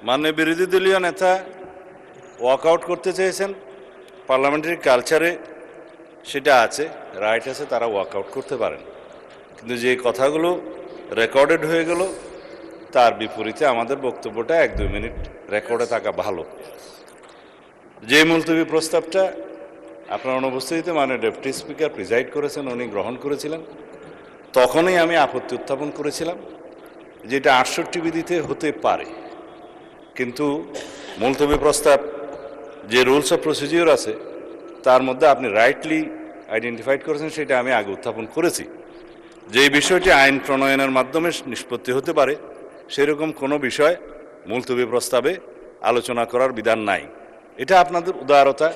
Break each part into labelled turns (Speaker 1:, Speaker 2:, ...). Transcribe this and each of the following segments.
Speaker 1: মাননীয় বিরোধী দলীয় নেতা ওয়াকআউট করতে চেয়েছেন, পার্লামেন্টারি কালচারে সেটা আছে, রাইট আছে, তারা ওয়াকআউট করতে পারেন। কিন্তু যে কথাগুলো রেকর্ডেড হয়ে গেল তার বিপরীতে আমাদের বক্তব্যটা 1-2 মিনিট রেকর্ডে থাকা ভালো। যে মুলতবি প্রস্তাবটা আপনার অনুপস্থিতিতে মাননীয় ডেপুটি স্পিকার প্রিজাইড করেছেন, উনি গ্রহণ করেছিলেন, তখনই আমি আপত্তি উত্থাপন করেছিলাম যেটা 68 বিধিতে হতে পারে, কিন্তু মুলতবি প্রস্তাব যে রুলস অফ প্রসিডিওর আছে তার মধ্যে আপনি রাইটলি আইডেন্টিফাইড করেছেন, সেটা আমি আগে উত্থাপন করেছি। যেই বিষয়টি আইন প্রণয়নের মাধ্যমে নিষ্পত্তি হতে পারে সেরকম কোনো বিষয় মুলতবি প্রস্তাবে আলোচনা করার বিধান নাই। এটা আপনাদের উদারতা,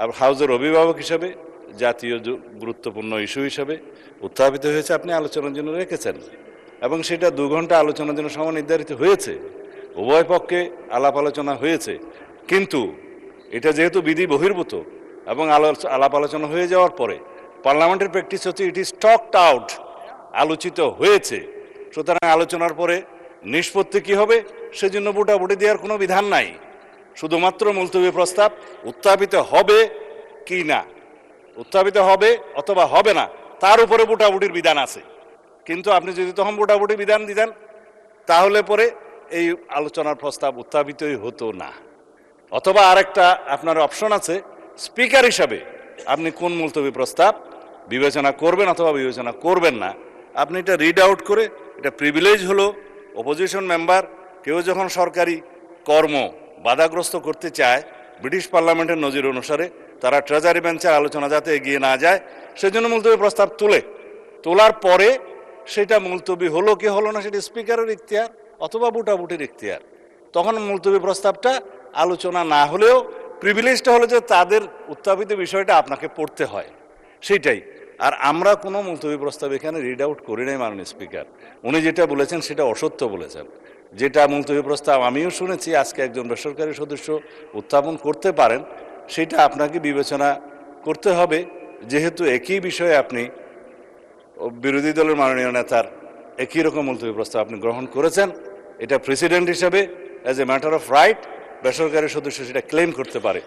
Speaker 1: আর হাউজের অভিভাবক হিসাবে জাতীয় গুরুত্বপূর্ণ ইস্যু হিসাবে উত্থাপিত হয়েছে, আপনি আলোচনার জন্য রেখেছেন এবং সেটা 2 ঘন্টা আলোচনার জন্য সময় নির্ধারিত হয়েছে, উভয় পক্ষে আলাপ আলোচনা হয়েছে। কিন্তু এটা যেহেতু বিধি বহির্ভূত এবং আলাপ আলোচনা হয়ে যাওয়ার পরে পার্লামেন্টের প্র্যাকটিস হচ্ছে ইট ইজ টকড আউট, আলোচিত হয়েছে, সুতরাং আলোচনার পরে নিষ্পত্তি কী হবে সেজন্য ভোটাভুটি দেওয়ার কোনো বিধান নাই। শুধুমাত্র মুলতবি প্রস্তাব উত্থাপিত হবে কি না, উত্থাপিত হবে অথবা হবে না তার উপরে ভোটাভুটির বিধান আছে। কিন্তু আপনি যদি তখন ভোটাভুটি বিধান দিতেন তাহলে পরে এই আলোচনার প্রস্তাব উত্থাপিতই হতো না। অথবা আরেকটা আপনার অপশন আছে, স্পিকার হিসাবে আপনি কোন মুলতবি প্রস্তাব বিবেচনা করবেন অথবা বিবেচনা করবেন না, আপনি এটা রিড আউট করে, এটা প্রিভিলেজ হলো অপোজিশন মেম্বার কেউ যখন সরকারি কর্ম বাধাগ্রস্ত করতে চায় ব্রিটিশ পার্লামেন্টের নজির অনুসারে তারা ট্রেজারি বেঞ্চের আলোচনা যাতে এগিয়ে না যায় সেজন্য মুলতবি প্রস্তাব তোলার পরে সেটা মুলতবি হলো কি হলো না সেটা স্পিকারের ইখতিয়ার অথবা ভোটাভুটির ইখতিয়ার। তখন মুলতবি প্রস্তাবটা আলোচনা না হলেও প্রিভিলেজটা হলো যে তাদের উত্থাপিত বিষয়টা আপনাকে পড়তে হয়, সেইটাই। আর আমরা কোনো মুলতবি প্রস্তাব এখানে রিড আউট করি নাই মাননীয় স্পিকার। উনি যেটা বলেছেন সেটা অসত্য বলেছেন। যেটা মুলতবি প্রস্তাব আমিও শুনেছি আজকে একজন বেসরকারি সদস্য উত্থাপন করতে পারেন, সেটা আপনাকে বিবেচনা করতে হবে, যেহেতু একই বিষয়ে আপনি বিরোধী দলের মাননীয় নেতার একই রকম মুলতবি প্রস্তাব আপনি গ্রহণ করেছেন। এটা প্রেসিডেন্ট হিসেবে as a matter of right বেসরকারি সদস্য সেটা ক্লেম করতে পারে।